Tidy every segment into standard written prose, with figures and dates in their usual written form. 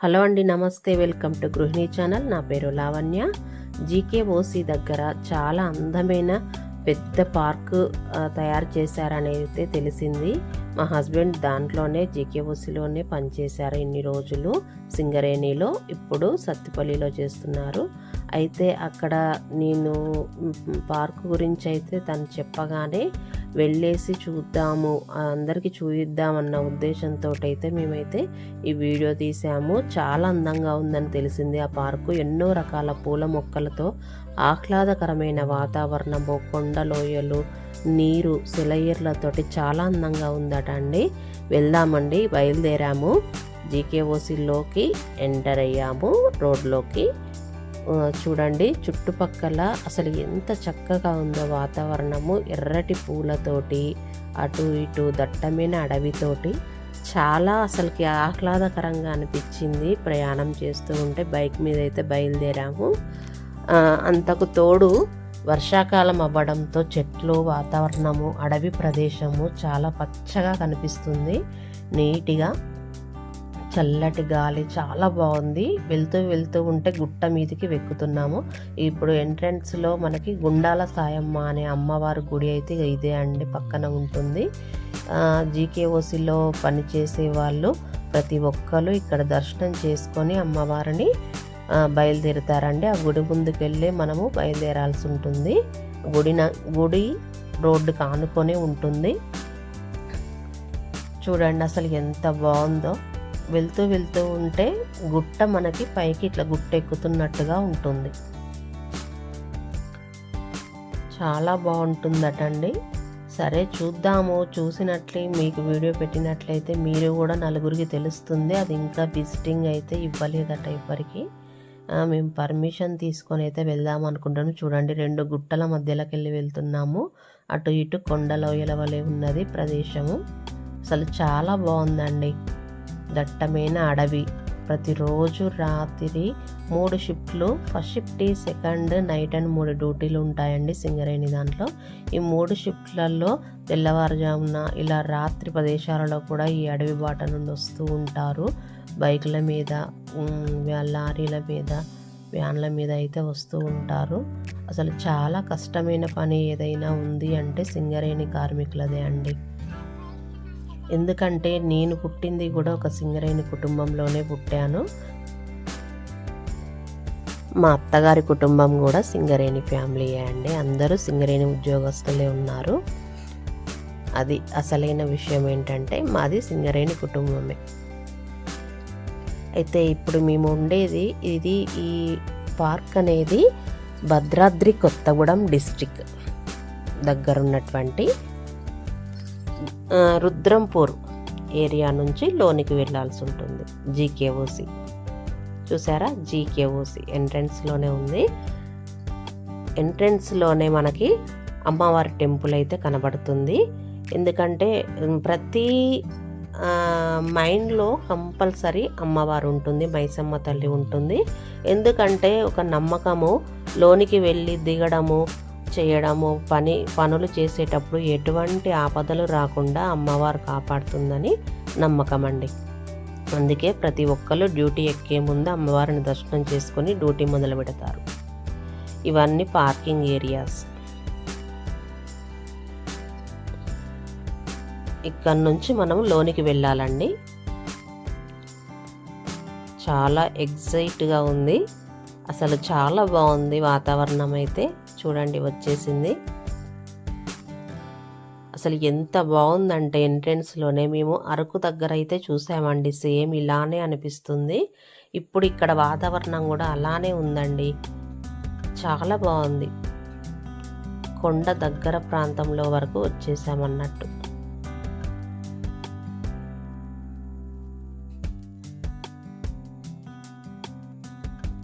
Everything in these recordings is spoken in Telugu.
హలో అండి, నమస్తే. వెల్కమ్ టు గృహిణి ఛానల్. నా పేరు లావణ్య. జీకేఓసి దగ్గర చాలా అందమైన పెద్ద పార్కు తయారు చేశారనేది అయితే తెలిసింది. మా హస్బెండ్ దాంట్లోనే జీకేఓసిలోనే పనిచేశారు ఇన్ని రోజులు. సింగరేణిలో, ఇప్పుడు సత్తిపల్లిలో చేస్తున్నారు. అయితే అక్కడ నేను పార్కు గురించి అయితే తను చెప్పగానే వెళ్ళేసి చూద్దాము, అందరికీ చూపిద్దామన్న ఉద్దేశంతో అయితే మేమైతే ఈ వీడియో తీసాము. చాలా అందంగా ఉందని తెలిసింది ఆ పార్కు. ఎన్నో రకాల పూల మొక్కలతో ఆహ్లాదకరమైన వాతావరణము, కొండలోయలు, నీరు, సెలయేర్లతోటి చాలా అందంగా ఉందట అండి. వెళ్దామండి, బయలుదేరాము. జీకేఓసిలోకి ఎంటర్ అయ్యాము. రోడ్లోకి చూడండి, చుట్టుపక్కల అసలు ఎంత చక్కగా ఉందో వాతావరణము. ఎర్రటి పూలతోటి, అటు ఇటు దట్టమైన అడవితోటి చాలా అసలుకి ఆహ్లాదకరంగా అనిపించింది ప్రయాణం చేస్తూ ఉంటే. బైక్ మీద అయితే బయలుదేరాము. అంతకు తోడు వర్షాకాలం అవ్వడంతో చెట్లు, వాతావరణము, అడవి ప్రదేశము చాలా పచ్చగా కనిపిస్తుంది. నీట్గా చల్లటి గాలి చాలా బాగుంది. వెళ్తూ ఉంటే గుట్ట మీదికి వెక్కుతున్నాము. ఇప్పుడు ఎంట్రన్స్లో మనకి గుండాల సాయమ్మ అనే అమ్మవారి గుడి అయితే ఇదే అండి, పక్కన ఉంటుంది. జీకేఓసిలో పనిచేసే వాళ్ళు ప్రతి ఒక్కరు ఇక్కడ దర్శనం చేసుకొని అమ్మవారిని బయలుదేరుతారండి. ఆ గుడి ముందుకు వెళ్ళి మనము బయలుదేరాల్సి ఉంటుంది. గుడి రోడ్డుకు ఆనుకొని ఉంటుంది. చూడండి అసలు ఎంత బాగుందో. వెళ్తూ ఉంటే గుట్ట మనకి పైకి ఇట్లా గుట్ట ఎక్కుతున్నట్టుగా ఉంటుంది. చాలా బాగుంటుందటండి. సరే చూద్దాము. చూసినట్లే మీకు వీడియో పెట్టినట్లయితే మీరు కూడా నలుగురికి తెలుస్తుంది. అది ఇంకా విజిటింగ్ అయితే ఇవ్వలేదట ఇప్పటికీ. మేము పర్మిషన్ తీసుకొని అయితే వెళ్దాం అనుకుంటాము. చూడండి, 2 గుట్టల మధ్యలోకి వెళ్ళి వెళ్తున్నాము. అటు ఇటు కొండలోయల వలె ఉన్నది ప్రదేశము. అసలు చాలా బాగుందండి. దట్టమైన అడవి. ప్రతిరోజు రాత్రి 3 షిఫ్ట్లు, first shift, second, night and 3 డ్యూటీలు ఉంటాయండి సింగరేణి దాంట్లో. ఈ 3 షిఫ్ట్లలో తెల్లవారుజామున ఇలా రాత్రి ప్రదేశాలలో కూడా ఈ అడవి బాట నుండి వస్తూ ఉంటారు. బైకుల మీద, లారీల మీద, వ్యాన్ల మీద అయితే వస్తూ ఉంటారు. అసలు చాలా కష్టమైన పని ఏదైనా ఉంది అంటే సింగరేణి కార్మికులదే అండి. ఎందుకంటే నేను పుట్టింది కూడా ఒక సింగరేణి కుటుంబంలోనే పుట్టాను. మా అత్తగారి కుటుంబం కూడా సింగరేణి ఫ్యామిలీయే అండి. అందరూ సింగరేణి ఉద్యోగస్తులే ఉన్నారు. అది అసలైన విషయం ఏంటంటే మాది సింగరేణి కుటుంబమే. అయితే ఇప్పుడు మేము ఉండేది ఈ పార్క్ అనేది భద్రాద్రి కొత్తగూడెం డిస్ట్రిక్ట్ దగ్గరున్నటువంటి రుద్రంపూర్ ఏరియా నుంచి లోనికి వెళ్ళాల్సి ఉంటుంది. జీకేఓసి చూసారా, జీకేఓసి ఎంట్రన్స్లోనే ఉంది. ఎంట్రన్స్లోనే మనకి అమ్మవారి టెంపుల్ అయితే కనబడుతుంది. ఎందుకంటే ప్రతి మైండ్లో కంపల్సరీ అమ్మవారు ఉంటుంది, మైసమ్మ తల్లి ఉంటుంది. ఎందుకంటే ఒక నమ్మకము, లోనికి వెళ్ళి దిగడము, చేయడము, పనులు చేసేటప్పుడు ఎటువంటి ఆపదలు రాకుండా అమ్మవారు కాపాడుతుందని నమ్మకం అండి. అందుకే ప్రతి ఒక్కరు డ్యూటీ ఎక్కే ముందు అమ్మవారిని దర్శనం చేసుకొని డ్యూటీ మొదలు పెడతారు. ఇవన్నీ పార్కింగ్ ఏరియాస్. ఇక్కడ నుంచి మనం లోనికి వెళ్ళాలండి. చాలా ఎగ్జైట్గా ఉంది. అసలు చాలా బాగుంది వాతావరణం అయితే. చూడండి, వచ్చేసింది. అసలు ఎంత బాగుందంటే ఎంట్రన్స్లోనే మేము అరకు దగ్గర అయితే చూసామండి. సేమ్ ఇలానే అనిపిస్తుంది. ఇప్పుడు ఇక్కడ వాతావరణం కూడా అలానే ఉందండి. చాలా బాగుంది. కొండ దగ్గర ప్రాంతంలో వరకు వచ్చేసామన్నట్టు.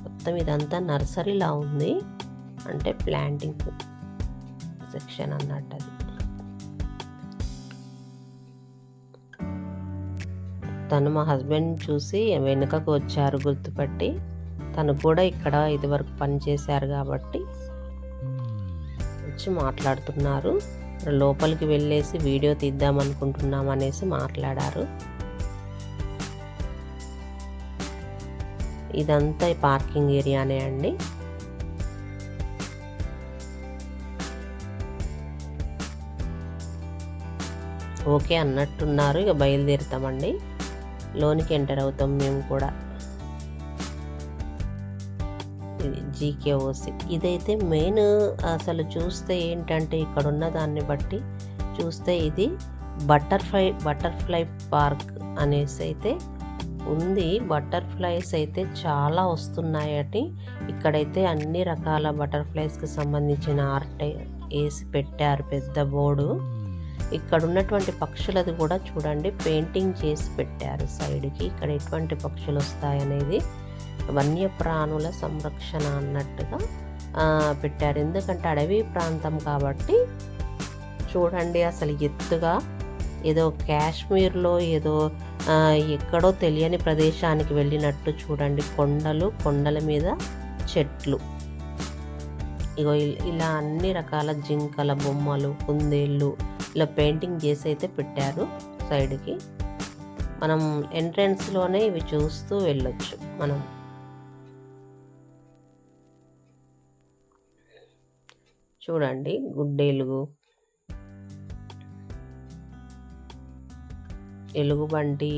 మొత్తం ఇదంతా నర్సరీలా ఉంది, అంటే ప్లాంటింగ్ సెక్షన్ అన్నట్టు. అది తను మా హస్బెండ్ చూసి వెనుకకు వచ్చారు గుర్తుపట్టి. తను కూడా ఇక్కడ ఇదివరకు పనిచేశారు కాబట్టి వచ్చి మాట్లాడుతున్నారు. లోపలికి వెళ్ళేసి వీడియో తీద్దాం అనుకుంటున్నాం అనేసి మాట్లాడారు. ఇదంతా పార్కింగ్ ఏరియానే అండి. ఓకే అన్నట్టున్నారు. ఇక బయలుదేరుతామండి. లోనికి ఎంటర్ అవుతాం మేము కూడా. ఇది జీకేఓసి. ఇదైతే మెయిన్ అసలు చూస్తే ఏంటంటే ఇక్కడ ఉన్న దాన్ని బట్టి చూస్తే ఇది బటర్ఫ్లై పార్క్ అనేసి అయితే ఉంది. బటర్ఫ్లైస్ అయితే చాలా వస్తున్నాయటి. ఇక్కడైతే అన్ని రకాల బటర్ఫ్లైస్కి సంబంధించిన ఆర్ట్ వేసి పెట్టారు, పెద్ద బోర్డు. ఇక్కడ ఉన్నటువంటి పక్షులది కూడా చూడండి పెయింటింగ్ చేసి పెట్టారు సైడ్కి. ఇక్కడ ఎటువంటి పక్షులు వస్తాయనేది వన్యప్రాణుల సంరక్షణ అన్నట్టుగా పెట్టారు. ఎందుకంటే అడవి ప్రాంతం కాబట్టి చూడండి అసలు ఎత్తుగా ఏదో కాశ్మీర్లో ఏదో ఎక్కడో తెలియని ప్రదేశానికి వెళ్ళినట్టు చూడండి. కొండల మీద చెట్లు. ఇగో ఇలా అన్ని రకాల జింకల బొమ్మలు, కుందేళ్ళు ఇలా పెయింటింగ్ చేసి అయితే పెట్టారు సైడ్కి. మనం ఎంట్రన్స్లోనే ఇవి చూస్తూ వెళ్ళొచ్చు. మనం చూడండి గుడ్డేలుగు, ఎలుగుబంటి,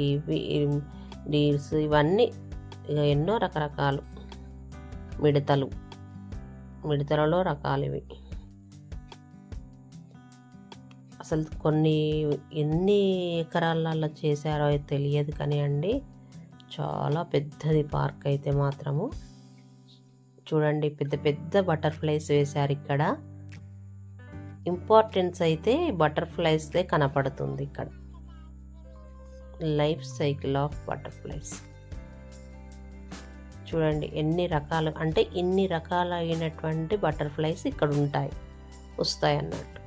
డీర్స్, ఇవన్నీ ఇక ఎన్నో రకరకాలు. మిడతలలో రకాలు ఇవి. అసలు ఎన్ని ఎకరాలలో చేశారో తెలియదు కానీ అండి చాలా పెద్దది పార్క్ అయితే మాత్రము. చూడండి పెద్ద పెద్ద బటర్ఫ్లైస్ వేశారు ఇక్కడ. ఇంపార్టెన్స్ అయితే బటర్ఫ్లైస్దే కనపడుతుంది ఇక్కడ. లైఫ్ సైకిల్ ఆఫ్ బటర్ఫ్లైస్ చూడండి ఎన్ని రకాలు, అంటే ఇన్ని రకాలైనటువంటి బటర్ఫ్లైస్ ఇక్కడ వస్తాయి అన్నట్టు.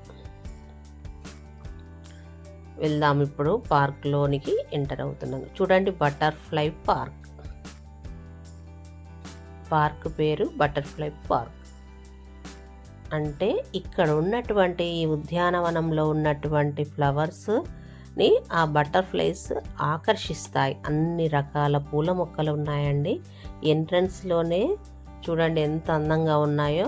వెళ్దాం ఇప్పుడు పార్క్లోనికి ఎంటర్ అవుతున్నాం. చూడండి బటర్ఫ్లై పార్క్ పేరు బటర్ఫ్లై పార్క్. అంటే ఇక్కడ ఉన్నటువంటి ఈ ఉద్యానవనంలో ఉన్నటువంటి ఫ్లవర్స్ని ఆ బటర్ఫ్లైస్ ఆకర్షిస్తాయి. అన్ని రకాల పూల మొక్కలు ఉన్నాయండి. ఎంట్రన్స్లోనే చూడండి ఎంత అందంగా ఉన్నాయో.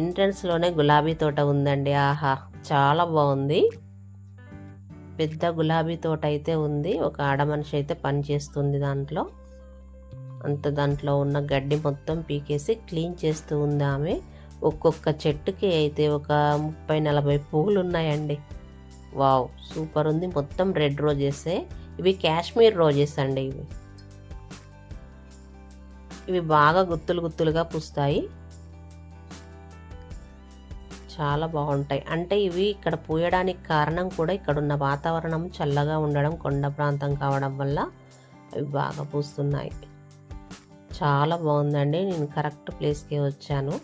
ఎంట్రన్స్లోనే గులాబీ తోట ఉందండి. ఆహా చాలా బాగుంది. పెద్ద గులాబీ తోట అయితే ఉంది. ఒక ఆడమనిషి అయితే పని చేస్తుంది దాంట్లో. దాంట్లో ఉన్న గడ్డి మొత్తం పీకేసి క్లీన్ చేస్తూ ఉంది ఆమె. ఒక్కొక్క చెట్టుకి అయితే ఒక 30-40 పువ్వులు ఉన్నాయండి. వావ్ సూపర్ ఉంది. మొత్తం రెడ్ రోజెసే. ఇవి కాశ్మీర్ రోజెస్ అండి. ఇవి బాగా గుత్తులుగా పూస్తాయి. చాలా బాగుంటాయి. అంటే ఇవి ఇక్కడ పూయడానికి కారణం కూడా ఇక్కడ ఉన్న వాతావరణం చల్లగా ఉండడం, కొండ ప్రాంతం కావడం వల్ల అవి బాగా పూస్తున్నాయి. చాలా బాగుందండి. నేను కరెక్ట్ ప్లేస్కే వచ్చాను.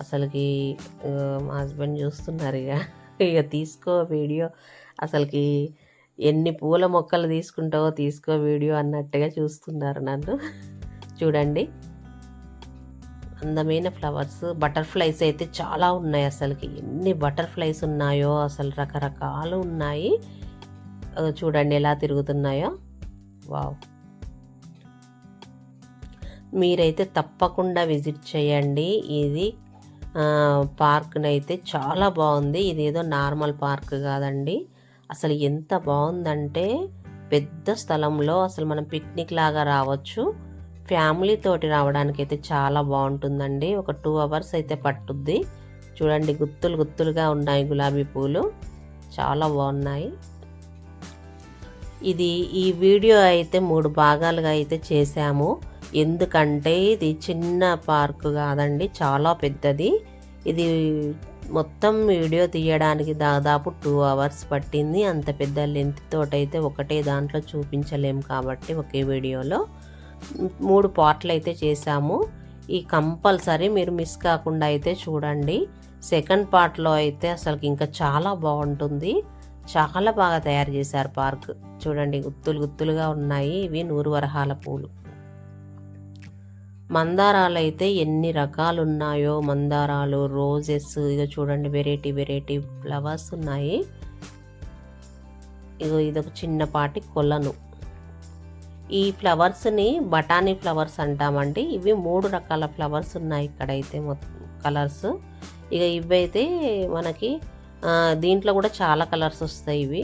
అసలుకి మా హస్బెండ్ చూస్తున్నారు ఇక తీసుకో వీడియో, అసలుకి ఎన్ని పూల మొక్కలు తీసుకుంటావో తీసుకో వీడియో అన్నట్టుగా చూస్తున్నారు నన్ను. చూడండి అందమైన ఫ్లవర్స్. బటర్ఫ్లైస్ అయితే చాలా ఉన్నాయి. అసలుకి ఎన్ని బటర్ఫ్లైస్ ఉన్నాయో అసలు రకరకాలు ఉన్నాయి. చూడండి ఎలా తిరుగుతున్నాయో. వావ్ మీరైతే తప్పకుండా విజిట్ చేయండి. ఇది పార్క్నైతే చాలా బాగుంది. ఇదేదో నార్మల్ పార్క్ కాదండి. అసలు ఎంత బాగుందంటే పెద్ద స్థలంలో అసలు మనం పిక్నిక్ లాగా రావచ్చు. ఫ్యామిలీ తోటి రావడానికి అయితే చాలా బాగుంటుందండి. ఒక 2 hours అయితే పట్టుద్ది. చూడండి గుత్తులుగా ఉన్నాయి గులాబీ పూలు, చాలా బాగున్నాయి. ఈ వీడియో అయితే 3 భాగాలుగా అయితే చేశాము. ఎందుకంటే ఇది చిన్న పార్క్ కాదండి, చాలా పెద్దది. ఇది మొత్తం వీడియో తీయడానికి దాదాపు 2 hours పట్టింది. అంత పెద్ద లెంత్ తోటైతే ఒకటే దాంట్లో చూపించలేము కాబట్టి ఒకే వీడియోలో 3 పార్ట్లు అయితే చేశాము. ఈ కంపల్సరీ మీరు మిస్ కాకుండా అయితే చూడండి. సెకండ్ పార్ట్లో అయితే అసలు ఇంకా చాలా బాగుంటుంది. చాలా బాగా తయారు చేశారు పార్క్. చూడండి గుత్తులుగా ఉన్నాయి. ఇవి 100 వరహాల పూలు. మందారాలు అయితే ఎన్ని రకాలు ఉన్నాయో. మందారాలు, రోజెస్, ఇక చూడండి వెరైటీ ఫ్లవర్స్ ఉన్నాయి. ఇదొక చిన్నపాటి కొలను. ఈ ఫ్లవర్స్ని బఠానీ ఫ్లవర్స్ అంటామండి. ఇవి 3 రకాల ఫ్లవర్స్ ఉన్నాయి ఇక్కడైతే కలర్స్. ఇక ఇవైతే మనకి దీంట్లో కూడా చాలా కలర్స్ వస్తాయి. ఇవి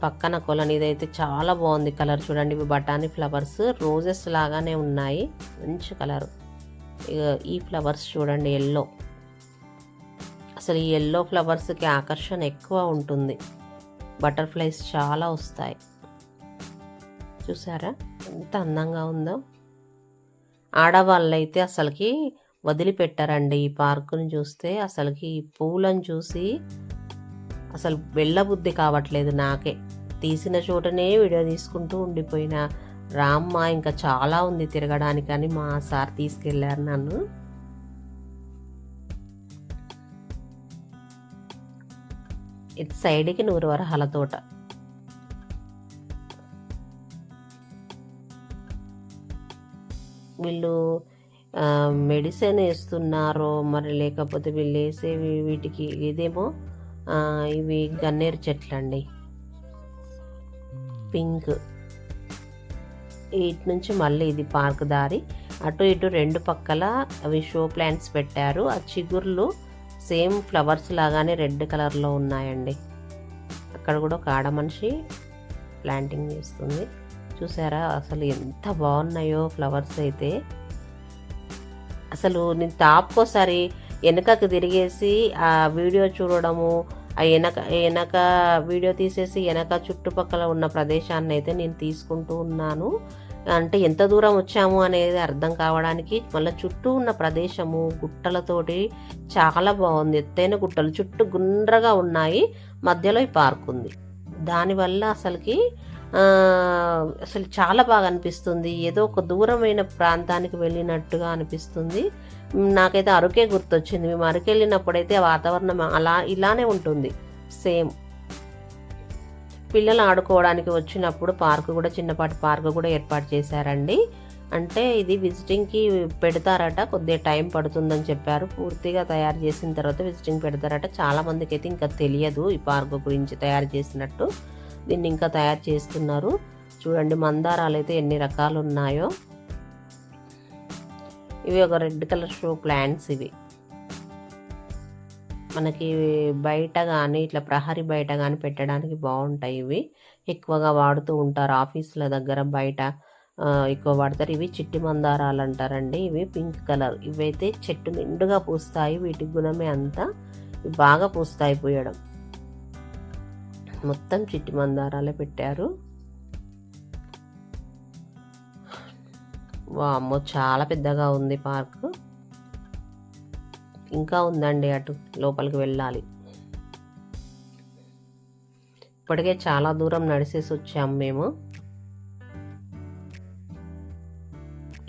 పక్కన కొలని ఇదైతే చాలా బాగుంది కలర్ చూడండి. ఇవి బఠానీ ఫ్లవర్స్ రోజెస్ లాగానే ఉన్నాయి, మంచి కలర్. ఇక ఈ ఫ్లవర్స్ చూడండి ఎల్లో. అసలు ఈ ఎల్లో ఫ్లవర్స్కి ఆకర్షణ ఎక్కువ ఉంటుంది, బటర్ఫ్లైస్ చాలా వస్తాయి. చూసారా ఎంత అందంగా ఉందో. ఆడవాళ్ళైతే అసలుకి వదిలిపెట్టారండి ఈ పార్కుని చూస్తే. అసలుకి ఈ పూలను చూసి అసలు వెళ్ళబుద్ధి కావట్లేదు నాకే. తీసిన చోటనే వీడియో తీసుకుంటూ ఉండిపోయినా. రామ్మ ఇంకా చాలా ఉంది తిరగడానికని మా సార్ తీసుకెళ్ళారు నన్ను. ఇటు సైడ్కి 100 వరహాల తోట. వీళ్ళు మెడిసిన్ వేస్తున్నారో మరి లేకపోతే వీళ్ళు వేసేవి వీటికి ఇదేమో ఇవి గన్నేరు చెట్లు అండి, పింక్. ఇటు నుంచి మళ్ళీ ఇది పార్క్ దారి. అటు ఇటు 2 పక్కల అవి షో ప్లాంట్స్ పెట్టారు. ఆ చిగుర్లు సేమ్ ఫ్లవర్స్ లాగానే రెడ్ కలర్లో ఉన్నాయండి. అక్కడ కూడా ఒక ఆడ మనిషి ప్లాంటింగ్ చేస్తుంది. చూసారా అసలు ఎంత బాగున్నాయో ఫ్లవర్స్ అయితే. అసలు నేను టాప్కోసారి వెనకకు తిరిగేసి ఆ వీడియో చూడడము, ఆ వెనక వీడియో తీసేసి వెనక చుట్టుపక్కల ఉన్న ప్రదేశాన్ని అయితే నేను తీసుకుంటూ ఉన్నాను. అంటే ఎంత దూరం వచ్చాము అనేది అర్థం కావడానికి. మళ్ళీ చుట్టూ ఉన్న ప్రదేశము గుట్టలతోటి చాలా బాగుంది. ఎత్తైన గుట్టలు చుట్టూ గుండ్రగా ఉన్నాయి, మధ్యలో ఈ పార్క్ ఉంది. దానివల్ల అసలు చాలా బాగా అనిపిస్తుంది. ఏదో ఒక దూరమైన ప్రాంతానికి వెళ్ళినట్టుగా అనిపిస్తుంది. నాకైతే అరకే గుర్తొచ్చింది. మేము అరకు వెళ్ళినప్పుడైతే వాతావరణం ఇలానే ఉంటుంది సేమ్. పిల్లలు ఆడుకోవడానికి వచ్చినప్పుడు పార్కు కూడా, చిన్నపాటి పార్కు కూడా ఏర్పాటు చేశారండి. అంటే ఇది విజిటింగ్కి పెడతారట, కొద్దిగా టైం పడుతుందని చెప్పారు. పూర్తిగా తయారు చేసిన తర్వాత విజిటింగ్ పెడతారట. చాలామందికి అయితే ఇంకా తెలియదు ఈ పార్కు గురించి తయారు చేసినట్టు. దీన్ని ఇంకా తయారు చేస్తున్నారు. చూడండి మందారాలు అయితే ఎన్ని రకాలు ఉన్నాయో. ఇవి ఒక రెడ్ కలర్ షో ప్లాంట్స్. ఇవి మనకి బయట కానీ ఇట్లా ప్రహరీ బయట కానీ పెట్టడానికి బాగుంటాయి. ఇవి ఎక్కువగా వాడుతూ ఉంటారు ఆఫీసుల దగ్గర, బయట ఎక్కువ వాడతారు. ఇవి చిట్టి మందారాలు అంటారండి. ఇవి పింక్ కలర్. ఇవైతే చెట్టు నిండుగా పూస్తాయి. వీటి గుణమే అంతా, ఇవి బాగా పూస్తాయి పూయడం. మొత్తం చిట్టి మందారాలే పెట్టారు. వామ్మో చాలా పెద్దగా ఉంది పార్కు. ఇంకా ఉందండి, అటు లోపలికి వెళ్ళాలి. ఇప్పటికే చాలా దూరం నడిచేసి వచ్చాము మేము.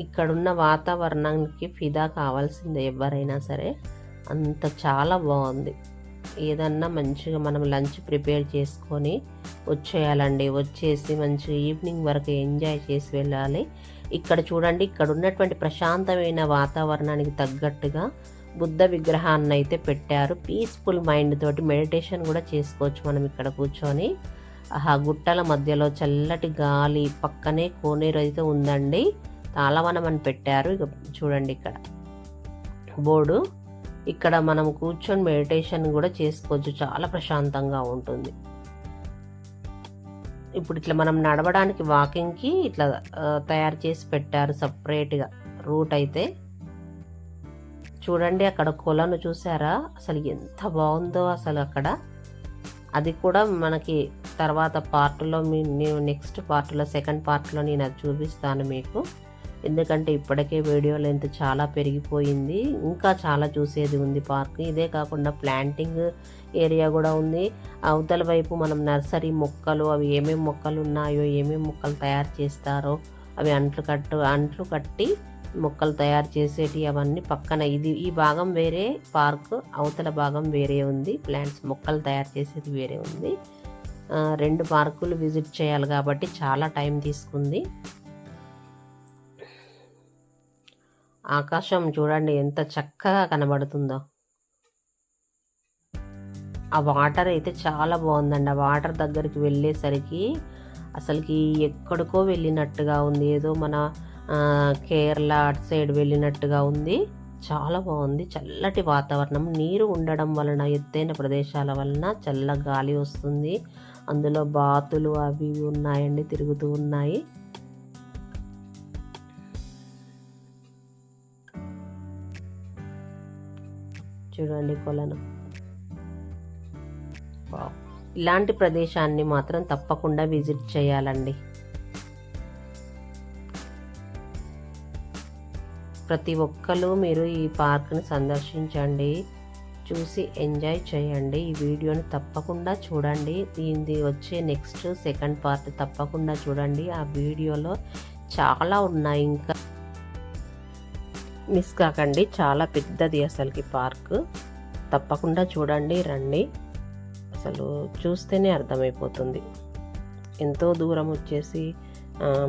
ఇక్కడున్న వాతావరణానికి ఫిదా కావాల్సిందే ఎవరైనా సరే, అంత చాలా బాగుంది. ఏదన్నా మంచిగా మనం లంచ్ ప్రిపేర్ చేసుకొని వచ్చేయాలండి. వచ్చేసి మంచిగా ఈవినింగ్ వరకు ఎంజాయ్ చేసి వెళ్ళాలి. ఇక్కడ చూడండి, ఇక్కడ ఉన్నటువంటి ప్రశాంతమైన వాతావరణానికి తగ్గట్టుగా బుద్ధ విగ్రహాన్ని అయితే పెట్టారు. పీస్ఫుల్ మైండ్ తోటి మెడిటేషన్ కూడా చేసుకోవచ్చు మనం ఇక్కడ కూర్చొని. ఆ గుట్టల మధ్యలో చల్లటి గాలి, పక్కనే కోనేరు అయితే ఉందండి. తాళవనం అని పెట్టారు. ఇక చూడండి ఇక్కడ బోర్డు. ఇక్కడ మనం కూర్చొని మెడిటేషన్ కూడా చేసుకోవచ్చు, చాలా ప్రశాంతంగా ఉంటుంది. ఇప్పుడు ఇట్లా మనం నడవడానికి వాకింగ్కి ఇట్లా తయారు చేసి పెట్టారు సపరేట్గా రూట్ అయితే. చూడండి అక్కడ కొలను చూసారా, అసలు ఎంత బాగుందో అసలు అక్కడ. అది కూడా మనకి తర్వాత పార్ట్లో నేను నెక్స్ట్ పార్ట్లో, సెకండ్ పార్ట్లో నేను అది చూపిస్తాను మీకు. ఎందుకంటే ఇప్పటికే వీడియో లెంత్ చాలా పెరిగిపోయింది. ఇంకా చాలా చూసేది ఉంది పార్క్. ఇదే కాకుండా ప్లాంటింగ్ ఏరియా కూడా ఉంది. అవతల వైపు మనం నర్సరీ మొక్కలు, అవి ఏమేమి మొక్కలు ఉన్నాయో, ఏమేమి మొక్కలు తయారు చేస్తారో అవి అంట్లు కట్టి మొక్కలు తయారు చేసేటి అవన్నీ పక్కన. ఈ భాగం వేరే పార్క్, అవతల భాగం వేరే ఉంది. ప్లాంట్స్ మొక్కలు తయారు చేసేది వేరే ఉంది. 2 పార్కులు విజిట్ చేయాలి కాబట్టి చాలా టైం తీసుకుంది. ఆకాశం చూడండి ఎంత చక్కగా కనబడుతుందో. ఆ వాటర్ అయితే చాలా బాగుందండి. ఆ వాటర్ దగ్గరికి వెళ్ళేసరికి అసలుకి ఎక్కడికో వెళ్ళినట్టుగా ఉంది, ఏదో మన కేరళ అటు సైడ్ వెళ్ళినట్టుగా ఉంది. చాలా బాగుంది, చల్లటి వాతావరణం, నీరు ఉండడం వలన, ఎత్తైన ప్రదేశాల వలన చల్ల గాలి వస్తుంది. అందులో బాతులు అవి ఇవి ఉన్నాయండి, తిరుగుతూ ఉన్నాయి. చూడండి కొలను. ఇలాంటి ప్రదేశాన్ని మాత్రం తప్పకుండా విజిట్ చేయాలండి. ప్రతి ఒక్కరు మీరు ఈ పార్క్ని సందర్శించండి, చూసి ఎంజాయ్ చేయండి. ఈ వీడియోని తప్పకుండా చూడండి. దీనిది వచ్చే నెక్స్ట్ సెకండ్ పార్ట్ తప్పకుండా చూడండి. ఆ వీడియోలో చాలా ఉన్నాయి, ఇంకా మిస్ కాకండి. చాలా పెద్దది అసలుకి పార్క్, తప్పకుండా చూడండి, రండి. అసలు చూస్తేనే అర్థమైపోతుంది. ఎంతో దూరం వచ్చేసి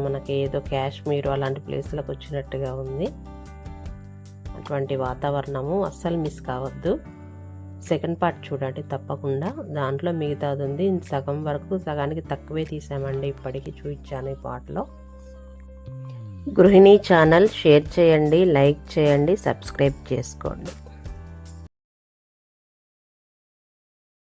మనకి ఏదో కాశ్మీర్ అలాంటి ప్లేస్లకు వచ్చినట్టుగా ఉంది. అటువంటి వాతావరణము అస్సలు మిస్ కావద్దు. సెకండ్ పార్ట్ చూడండి తప్పకుండా, దాంట్లో మిగతాది ఉంది. సగం వరకు, సగానికి తక్కువే తీసామండి, ఇప్పటికీ చూపించాను ఈ పార్ట్లో. గృహిణి ఛానల్ షేర్ చేయండి, లైక్ చేయండి, సబ్స్క్రైబ్ చేసుకోండి.